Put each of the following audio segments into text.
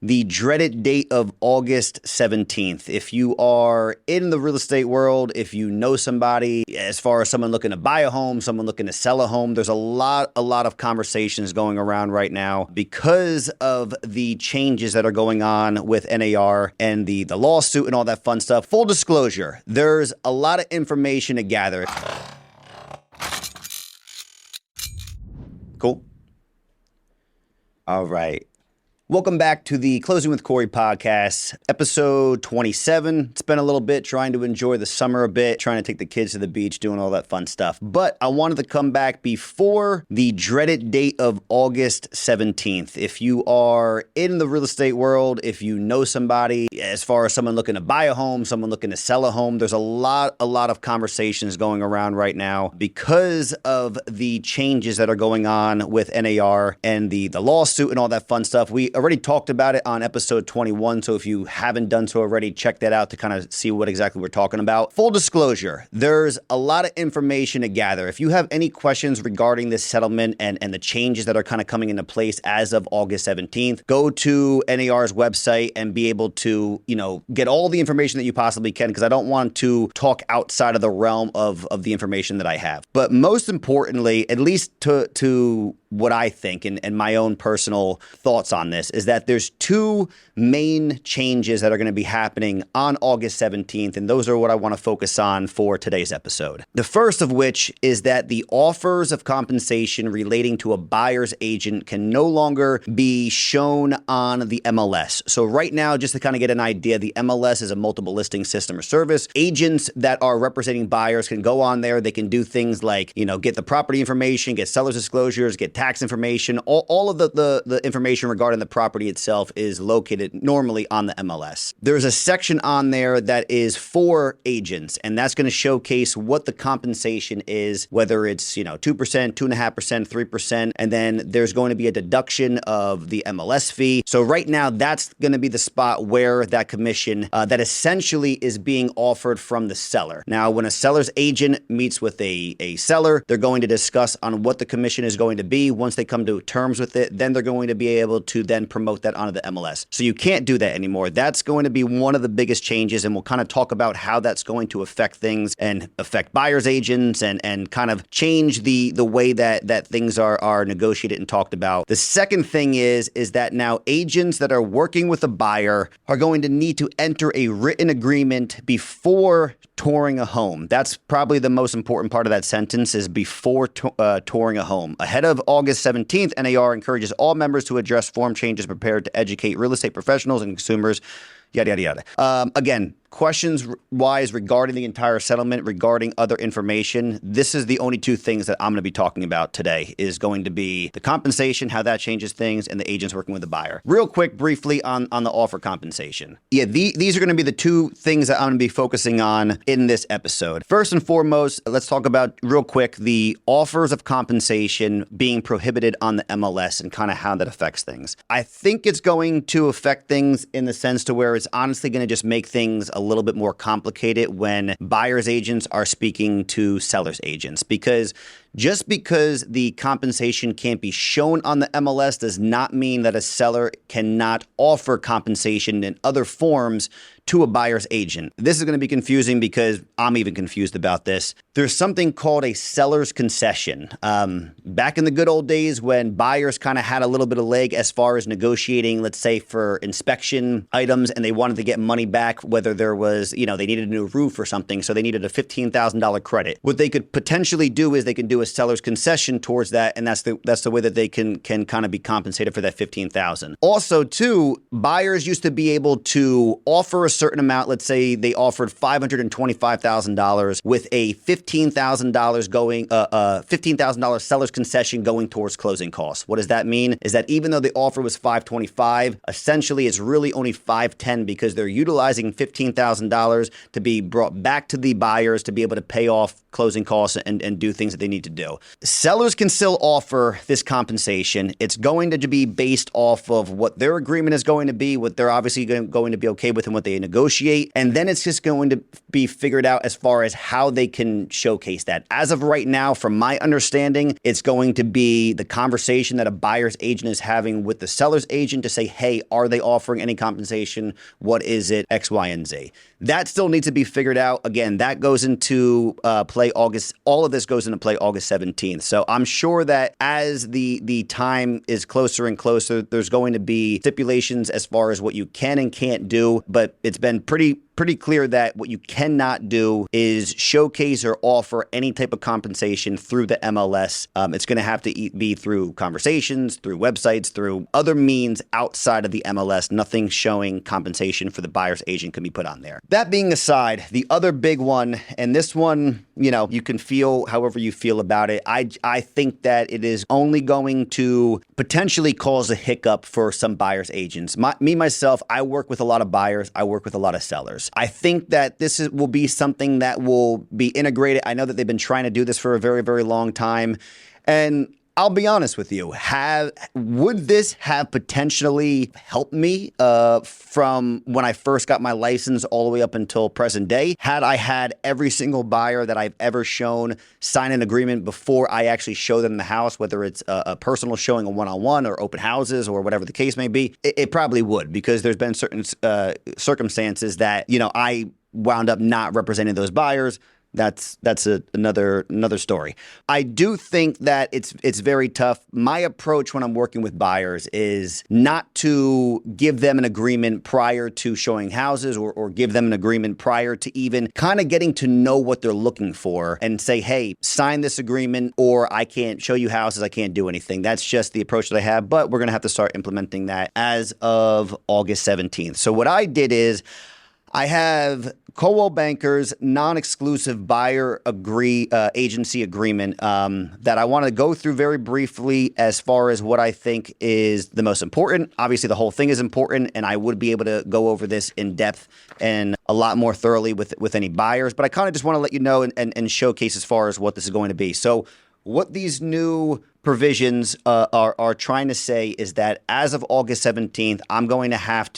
the dreaded date of August 17th. If you are in the real estate world, if you know somebody, as far as someone looking to buy a home, someone looking to sell a home, there's a lot of conversations going around right now because of the changes that are going on with NAR and the lawsuit and all that fun stuff. Full disclosure, there's a lot of information to gather. Cool. All right. Welcome back to the Closing with Corey podcast, episode 27. It's been a little bit trying to enjoy the summer a bit, trying to take the kids to the beach, doing all that fun stuff. But I wanted to come back before the dreaded date of August 17th. If you are in the real estate world, if you know somebody, as far as someone looking to buy a home, someone looking to sell a home, there's a lot of conversations going around right now because of the changes that are going on with NAR and the lawsuit and all that fun stuff. We already talked about it on episode 21, so if you haven't done so already, check that out to kind of see what exactly we're talking about. Full disclosure, there's a lot of information to gather. If you have any questions regarding this settlement and the changes that are kind of coming into place as of August 17th, go to NAR's website and be able to, get all the information that you possibly can, because I don't want to talk outside of the realm of the information that I have. But most importantly, at least to what I think and my own personal thoughts on this, is that there's two main changes that are going to be happening on August 17th, and those are what I want to focus on for today's episode. The first of which is that the offers of compensation relating to a buyer's agent can no longer be shown on the MLS. So right now, just to kind of get an idea, the MLS is a multiple listing system or service. Agents that are representing buyers can go on there. They can do things like, get the property information, get seller's disclosures, get tax information. All of the information regarding the property itself is located normally on the MLS. There's a section on there that is for agents, and that's going to showcase what the compensation is, whether it's 2%, 2.5%, 3%, and then there's going to be a deduction of the MLS fee. So right now, that's going to be the spot where that commission that essentially is being offered from the seller. Now, when a seller's agent meets with a seller, they're going to discuss on what the commission is going to be. Once they come to terms with it, then they're going to be able to then promote that onto the MLS. So you can't do that anymore. That's going to be one of the biggest changes, and we'll kind of talk about how that's going to affect things and affect buyer's agents and kind of change the way that things are negotiated and talked about. The second thing is that now agents that are working with a buyer are going to need to enter a written agreement before touring a home. That's probably the most important part of that sentence, is before touring a home. Ahead of August 17th, NAR encourages all members to address form changes prepared to educate real estate professionals and consumers, yada, yada, yada. Again, questions-wise regarding the entire settlement, regarding other information, this is the only two things that I'm going to be talking about today, is going to be the compensation, how that changes things, and the agents working with the buyer. Real quick, briefly on the offer compensation. Yeah, these are going to be the two things that I'm going to be focusing on in this episode. First and foremost, let's talk about, real quick, the offers of compensation being prohibited on the MLS and kind of how that affects things. I think it's going to affect things in the sense to where it's honestly going to just make things a little bit more complicated when buyer's agents are speaking to seller's agents, because just because the compensation can't be shown on the MLS does not mean that a seller cannot offer compensation in other forms to a buyer's agent. This is going to be confusing because I'm even confused about this. There's something called a seller's concession. Back in the good old days when buyers kind of had a little bit of leg as far as negotiating, let's say for inspection items, and they wanted to get money back, whether there was, they needed a new roof or something, so they needed a $15,000 credit. What they could potentially do is they can do a seller's concession towards that, and that's the way that they can kind of be compensated for that $15,000. Also, too, buyers used to be able to offer a certain amount. Let's say they offered $525,000 with a $15,000 going, $15,000 seller's concession going towards closing costs. What does that mean? Is that even though the offer was $525,000, essentially it's really only $510,000 can because they're utilizing $15,000 to be brought back to the buyers to be able to pay off closing costs and do things that they need to do. Sellers can still offer this compensation. It's going to be based off of what their agreement is going to be, what they're obviously going to be okay with and what they negotiate. And then it's just going to be figured out as far as how they can showcase that. As of right now, from my understanding, it's going to be the conversation that a buyer's agent is having with the seller's agent to say, hey, are they offering any compensation? What is it? X, Y, and Z. That still needs to be figured out. Again, that goes into play August. All of this goes into play August 17th. So I'm sure that as the time is closer and closer, there's going to be stipulations as far as what you can and can't do. But it's been pretty clear that what you cannot do is showcase or offer any type of compensation through the MLS. It's going to have to be through conversations, through websites, through other means outside of the MLS. Nothing showing compensation for the buyer's agent can be put on there. That being aside, the other big one, and this one, you can feel however you feel about it. I think that it is only going to potentially cause a hiccup for some buyer's agents. Myself, I work with a lot of buyers. I work with a lot of sellers. I think that this will be something that will be integrated. I know that they've been trying to do this for a very, very long time. And I'll be honest with you, would this have potentially helped me from when I first got my license all the way up until present day? Had I had every single buyer that I've ever shown sign an agreement before I actually show them the house, whether it's a personal showing, a one-on-one, or open houses, or whatever the case may be, it probably would, because there's been certain circumstances that, I wound up not representing those buyers. That's another story. I do think that it's very tough. My approach when I'm working with buyers is not to give them an agreement prior to showing houses or give them an agreement prior to even kind of getting to know what they're looking for and say, hey, sign this agreement or I can't show you houses, I can't do anything. That's just the approach that I have, but we're going to have to start implementing that as of August 17th. So what I did is I have Coldwell Banker's non-exclusive buyer agency agreement that I want to go through very briefly as far as what I think is the most important. Obviously, the whole thing is important, and I would be able to go over this in depth and a lot more thoroughly with any buyers. But I kind of just want to let you know and showcase as far as what this is going to be. So what these new provisions are trying to say is that as of August 17th, I'm going to have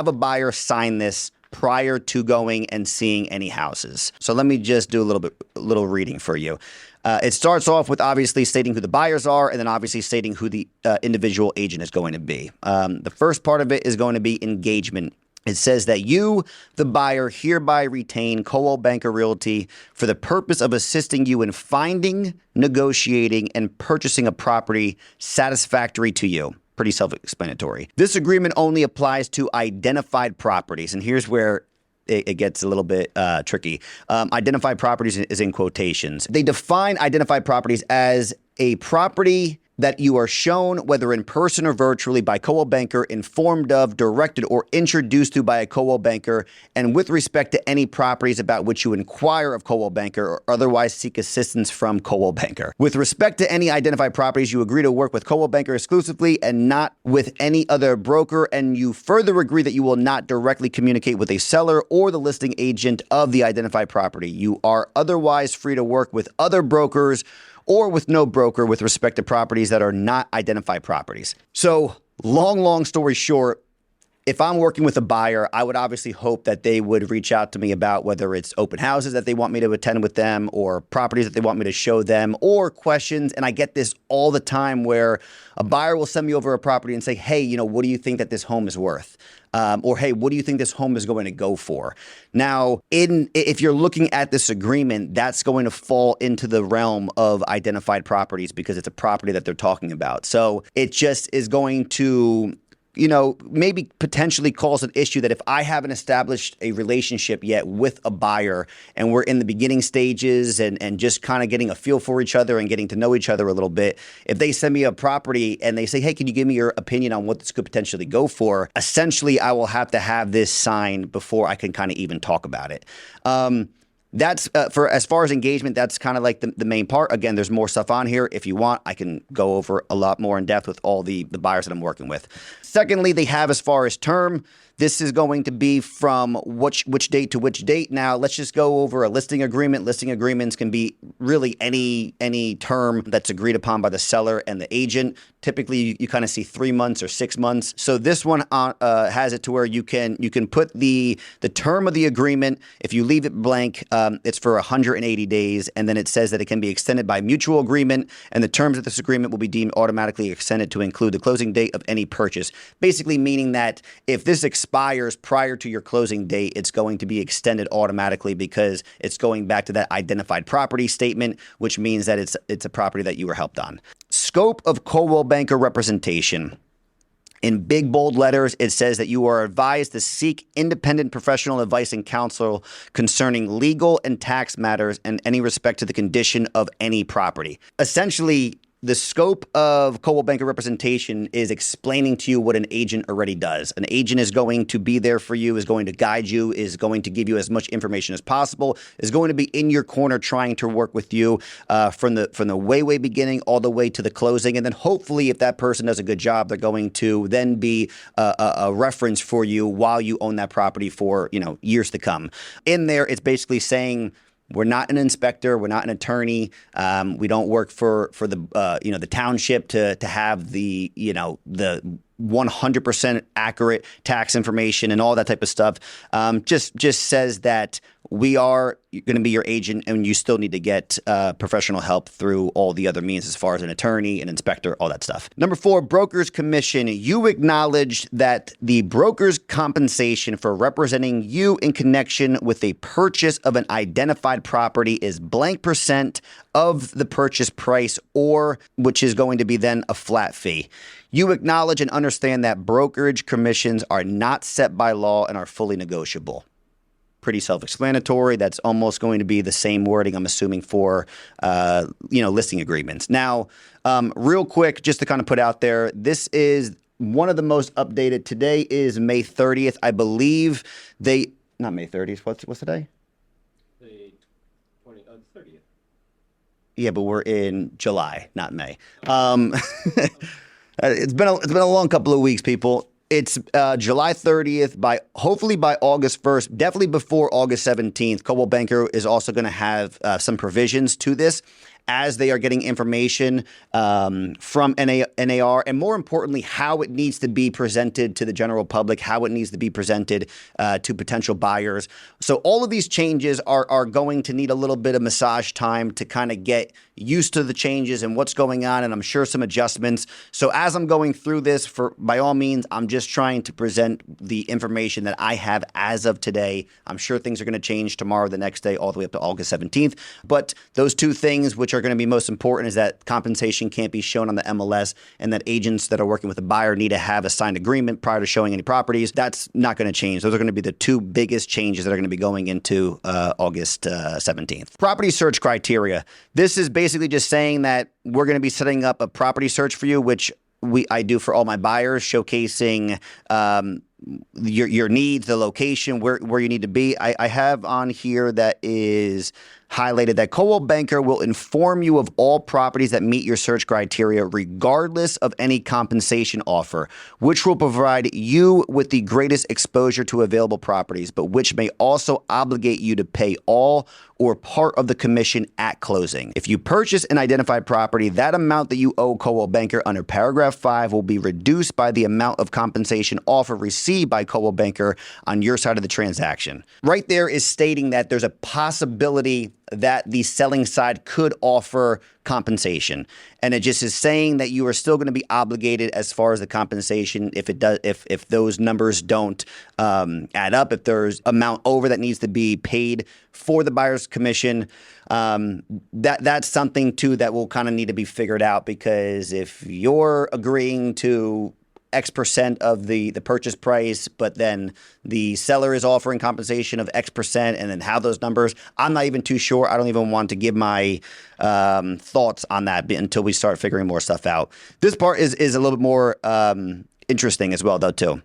a buyer sign this prior to going and seeing any houses. So let me just do a little reading for you. It starts off with obviously stating who the buyers are and then obviously stating who the individual agent is going to be. The first part of it is going to be engagement. It says that you, the buyer, hereby retain Coldwell Banker Realty for the purpose of assisting you in finding, negotiating, and purchasing a property satisfactory to you. Pretty self-explanatory. This agreement only applies to identified properties. And here's where it gets a little bit tricky. Identified properties is in quotations. They define identified properties as a property that you are shown, whether in person or virtually, by Coldwell Banker, informed of, directed, or introduced to by a Coldwell Banker, and with respect to any properties about which you inquire of Coldwell Banker or otherwise seek assistance from Coldwell Banker. With respect to any identified properties, you agree to work with Coldwell Banker exclusively and not with any other broker, and you further agree that you will not directly communicate with a seller or the listing agent of the identified property. You are otherwise free to work with other brokers or with no broker with respect to properties that are not identified properties. So long story short, if I'm working with a buyer, I would obviously hope that they would reach out to me about whether it's open houses that they want me to attend with them or properties that they want me to show them or questions. And I get this all the time where a buyer will send me over a property and say, hey, what do you think that this home is worth? Or, hey, what do you think this home is going to go for? Now, if you're looking at this agreement, that's going to fall into the realm of identified properties because it's a property that they're talking about. So it just is going to maybe potentially cause an issue that if I haven't established a relationship yet with a buyer and we're in the beginning stages and just kind of getting a feel for each other and getting to know each other a little bit, if they send me a property and they say, hey, can you give me your opinion on what this could potentially go for? Essentially, I will have to have this signed before I can kind of even talk about it. That's for as far as engagement, that's kind of like the main part. Again, there's more stuff on here. If you want, I can go over a lot more in depth with all the buyers that I'm working with. Secondly, they have as far as term. This is going to be from which date to which date. Now, let's just go over a listing agreement. Listing agreements can be really any term that's agreed upon by the seller and the agent. Typically, you kind of see 3 months or 6 months. So this one has it to where you can put the term of the agreement. If you leave it blank, it's for 180 days, and then it says that it can be extended by mutual agreement, and the terms of this agreement will be deemed automatically extended to include the closing date of any purchase. Basically meaning that if this expires prior to your closing date, it's going to be extended automatically because it's going back to that identified property statement, which means that it's a property that you were helped on. Scope of Coldwell Banker representation. In big, bold letters, it says that you are advised to seek independent professional advice and counsel concerning legal and tax matters and any respect to the condition of any property. Essentially, the scope of Coldwell Banker representation is explaining to you what an agent already does. An agent is going to be there for you, is going to guide you, is going to give you as much information as possible, is going to be in your corner trying to work with you from the way beginning all the way to the closing. And then hopefully if that person does a good job, they're going to then be a reference for you while you own that property for years to come. In there, it's basically saying, we're not an inspector. We're not an attorney. We don't work for the township to have the 100% accurate tax information and all that type of stuff. Just says that we are going to be your agent, and you still need to get professional help through all the other means as far as an attorney, an inspector, all that stuff. Number 4, broker's commission. You acknowledge that the broker's compensation for representing you in connection with a purchase of an identified property is blank % of the purchase price, or which is going to be then a flat fee. You acknowledge and understand that brokerage commissions are not set by law and are fully negotiable. Pretty self-explanatory. That's almost going to be the same wording, I'm assuming, for listing agreements. Now, real quick, just to kind of put out there, this is one of the most updated. Today is May 30th. I believe not May 30th. What's today? The 30th. Yeah, but we're in July, not May. It's been a long couple of weeks, people. It's July 30th. Hopefully by August 1st, definitely before August 17th, Coldwell Banker is also going to have some provisions to this as they are getting information from NAR, and more importantly, how it needs to be presented to the general public, how it needs to be presented to potential buyers. So all of these changes are going to need a little bit of massage time to kind of get used to the changes and what's going on, and I'm sure some adjustments. So as I'm going through this, by all means, I'm just trying to present the information that I have as of today. I'm sure things are going to change tomorrow, the next day, all the way up to August 17th. But those two things which are going to be most important is that compensation can't be shown on the MLS, and that agents that are working with a buyer need to have a signed agreement prior to showing any properties. That's not going to change. Those are going to be the two biggest changes that are going to be going into August 17th. Property search criteria. This is basically just saying that we're going to be setting up a property search for you, which I do for all my buyers, showcasing your needs, the location, where you need to be. I have on here that is highlighted that Coldwell Banker will inform you of all properties that meet your search criteria regardless of any compensation offer, which will provide you with the greatest exposure to available properties, but which may also obligate you to pay all or part of the commission at closing. If you purchase an identified property, that amount that you owe Coldwell Banker under paragraph 5 will be reduced by the amount of compensation offer received by Coldwell Banker on your side of the transaction. Right there is stating that there's a possibility that the selling side could offer compensation, and it just is saying that you are still going to be obligated as far as the compensation if those numbers don't add up, if there's amount over that needs to be paid for the buyer's commission. That's something too that will kind of need to be figured out, because if you're agreeing to X% of the purchase price, but then the seller is offering compensation of X%, and then how those numbers, I'm not even too sure. I don't even want to give my thoughts on that until we start figuring more stuff out. This part is a little bit more interesting as well, though, too.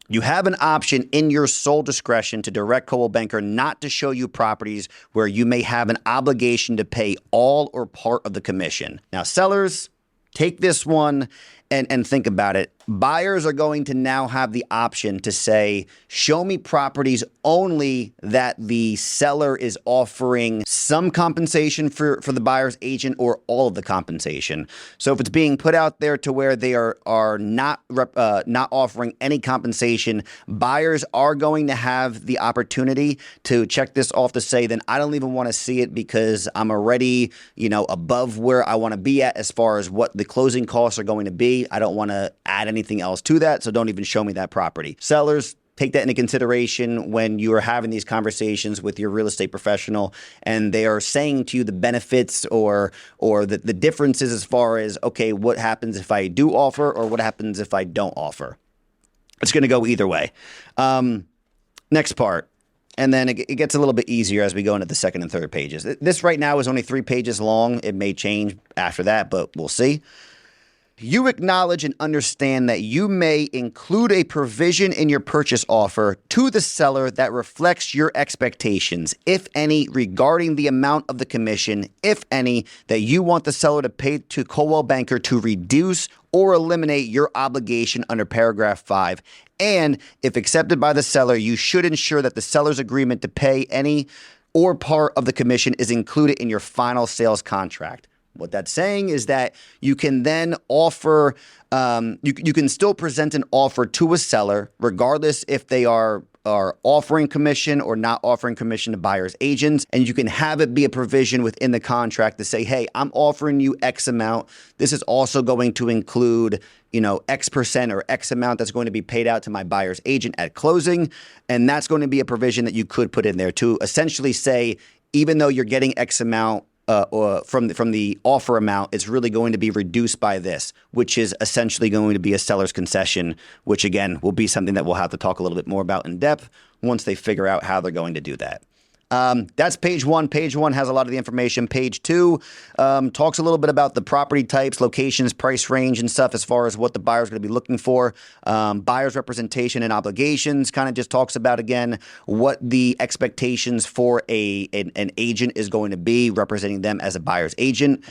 You have an option in your sole discretion to direct Coldwell Banker not to show you properties where you may have an obligation to pay all or part of the commission. Now, sellers, take this one And think about it. Buyers are going to now have the option to say, show me properties only that the seller is offering some compensation for the buyer's agent or all of the compensation. So if it's being put out there to where they are not offering any compensation, buyers are going to have the opportunity to check this off to say, then I don't even want to see it because I'm already, above where I want to be at as far as what the closing costs are going to be. I don't want to add anything else to that, so don't even show me that property. Sellers, take that into consideration when you are having these conversations with your real estate professional and they are saying to you the benefits or the differences as far as, okay, what happens if I do offer or what happens if I don't offer. It's going to go either way. Next part. And then it gets a little bit easier as we go into the second and third pages. This right now is only 3 pages long. It may change after that, but we'll see. You acknowledge and understand that you may include a provision in your purchase offer to the seller that reflects your expectations, if any, regarding the amount of the commission, if any, that you want the seller to pay to Coldwell Banker to reduce or eliminate your obligation under paragraph 5. And if accepted by the seller, you should ensure that the seller's agreement to pay any or part of the commission is included in your final sales contract. What that's saying is that you can then offer, you can still present an offer to a seller, regardless if they are offering commission or not offering commission to buyer's agents. And you can have it be a provision within the contract to say, hey, I'm offering you X amount. This is also going to include, X percent or X amount that's going to be paid out to my buyer's agent at closing. And that's going to be a provision that you could put in there to essentially say, even though you're getting X amount, or from the offer amount, it's really going to be reduced by this, which is essentially going to be a seller's concession, which again will be something that we'll have to talk a little bit more about in depth once they figure out how they're going to do that. That's page 1. Page 1 has a lot of the information. Page 2 talks a little bit about the property types, locations, price range, and stuff as far as what the buyer's going to be looking for. Buyer's representation and obligations kind of just talks about, again, what the expectations for an agent is going to be, representing them as a buyer's agent.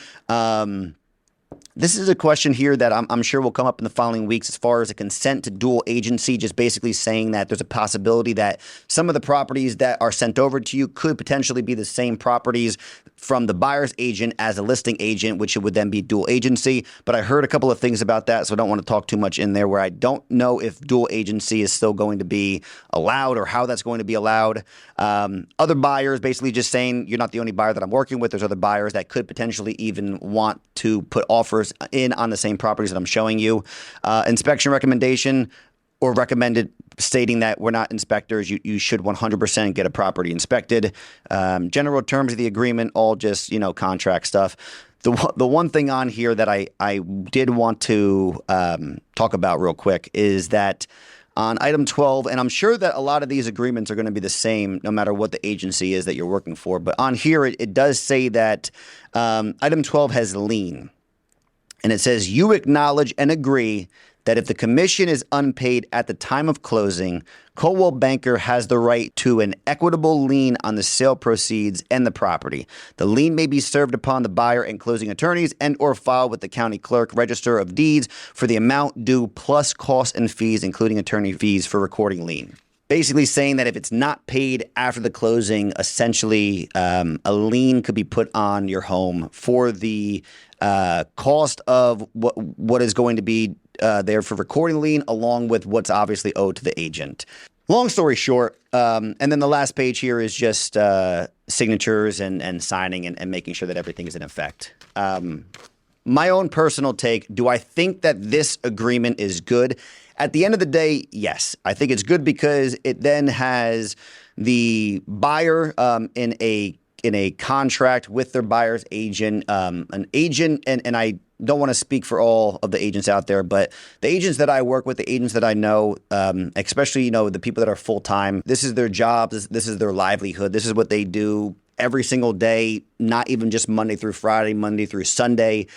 This is a question here that I'm sure will come up in the following weeks as far as a consent to dual agency, just basically saying that there's a possibility that some of the properties that are sent over to you could potentially be the same properties from the buyer's agent as a listing agent, which it would then be dual agency. But I heard a couple of things about that, so I don't want to talk too much in there where I don't know if dual agency is still going to be allowed or how that's going to be allowed. Other buyers basically just saying you're not the only buyer that I'm working with. There's other buyers that could potentially even want to put offers in on the same properties that I'm showing you. Inspection recommendation or recommended stating that we're not inspectors. You should 100% get a property inspected. General terms of the agreement, all just, contract stuff. The one thing on here that I did want to talk about real quick is that on item 12, and I'm sure that a lot of these agreements are going to be the same no matter what the agency is that you're working for. But on here, it does say that item 12 has lien. And it says, you acknowledge and agree that if the commission is unpaid at the time of closing, Coldwell Banker has the right to an equitable lien on the sale proceeds and the property. The lien may be served upon the buyer and closing attorneys and or filed with the county clerk register of deeds for the amount due plus costs and fees, including attorney fees for recording lien. Basically saying that if it's not paid after the closing, essentially a lien could be put on your home for the cost of what is going to be there for recording lien, along with what's obviously owed to the agent. Long story short, and then the last page here is just signatures and signing and making sure that everything is in effect. My own personal take, do I think that this agreement is good? At the end of the day, yes. I think it's good because it then has the buyer in a contract with their buyer's agent, an agent, and I don't want to speak for all of the agents out there, but the agents that I work with, the agents that I know, especially, the people that are full-time, this is their job, this is their livelihood, this is what they do every single day, not even just Monday through Friday, Monday through Sunday.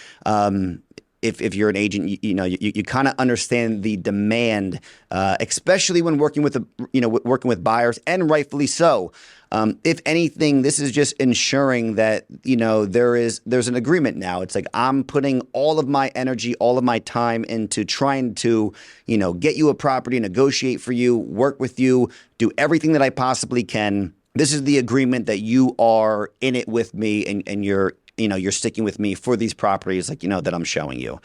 if you're an agent, you kind of understand the demand, especially when working with working with buyers, and rightfully so. If anything, this is just ensuring that there's an agreement now. It's like I'm putting all of my energy, all of my time into trying to get you a property, negotiate for you, work with you, do everything that I possibly can. This is the agreement that you are in it with me, and you're sticking with me for these properties, that I'm showing you.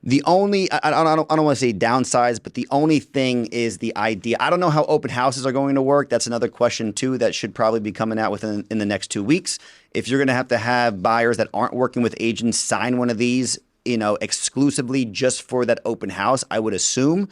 The only, I don't want to say downsides, but the only thing is the idea. I don't know how open houses are going to work. That's another question too that should probably be coming out in the next 2 weeks. If you're going to have buyers that aren't working with agents sign one of these, exclusively just for that open house, I would assume.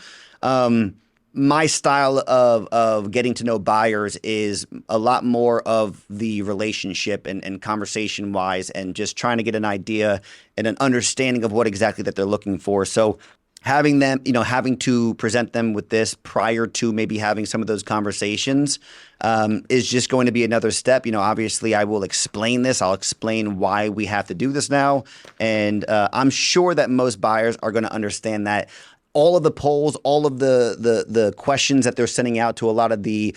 My style of getting to know buyers is a lot more of the relationship and conversation wise, and just trying to get an idea and an understanding of what exactly that they're looking for. So having them, having to present them with this prior to maybe having some of those conversations is just going to be another step. Obviously I will explain this. I'll explain why we have to do this now. And I'm sure that most buyers are going to understand that. All of the polls, all of the questions that they're sending out to a lot of the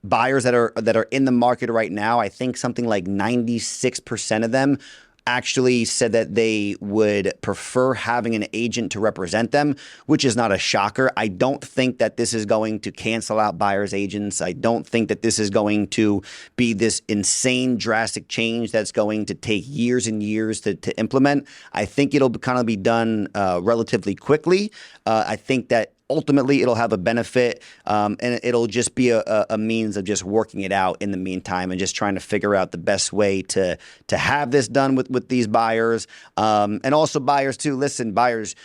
buyers that are in the market right now, I think something like 96% of them actually said that they would prefer having an agent to represent them, which is not a shocker. I don't think that this is going to cancel out buyers agents. I don't think that this is going to be this insane drastic change that's going to take years and years to implement. I think it'll kind of be done relatively quickly. I think that ultimately it'll have a benefit, and it'll just be a means of just working it out in the meantime, and just trying to figure out the best way to have this done with these buyers, and also buyers too. Listen, buyers,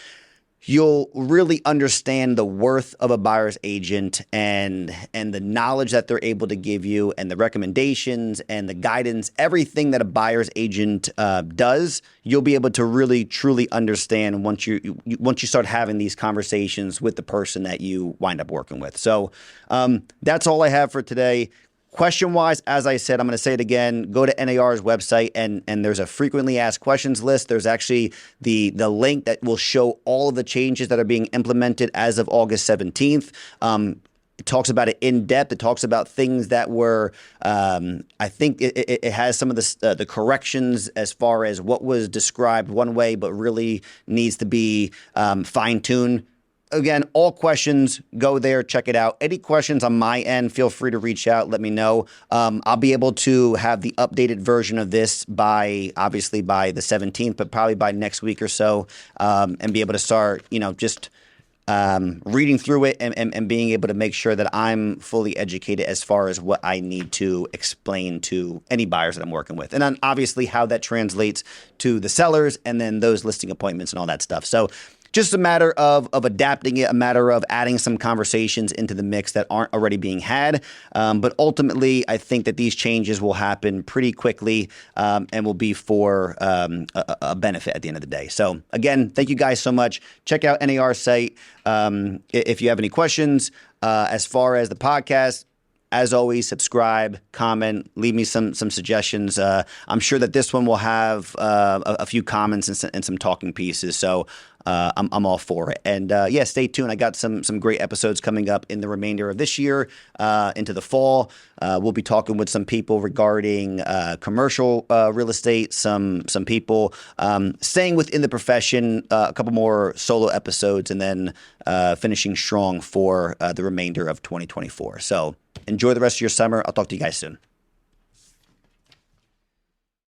you'll really understand the worth of a buyer's agent and the knowledge that they're able to give you, and the recommendations and the guidance, everything that a buyer's agent does. You'll be able to really truly understand once you start having these conversations with the person that you wind up working with. So that's all I have for today. Question-wise, as I said, I'm going to say it again, go to NAR's website, and there's a frequently asked questions list. There's actually the link that will show all of the changes that are being implemented as of August 17th. It talks about it in depth. It talks about things that were, I think it has some of the corrections as far as what was described one way, but really needs to be fine-tuned. Again, all questions, go there, check it out. Any questions on my end, feel free to reach out, let me know. I'll be able to have the updated version of this obviously by the 17th, but probably by next week or so, and be able to start, just reading through it and being able to make sure that I'm fully educated as far as what I need to explain to any buyers that I'm working with. And then obviously how that translates to the sellers, and then those listing appointments and all that stuff. So just a matter of adapting it, a matter of adding some conversations into the mix that aren't already being had. But ultimately, I think that these changes will happen pretty quickly, and will be for a benefit at the end of the day. So again, thank you guys so much. Check out NAR's site if you have any questions. As far as the podcast, as always, subscribe, comment, leave me some suggestions. I'm sure that this one will have a few comments and some talking pieces. So I'm all for it. And yeah, stay tuned. I got some great episodes coming up in the remainder of this year into the fall. We'll be talking with some people regarding commercial real estate, some people staying within the profession, a couple more solo episodes, and then finishing strong for the remainder of 2024. So enjoy the rest of your summer. I'll talk to you guys soon.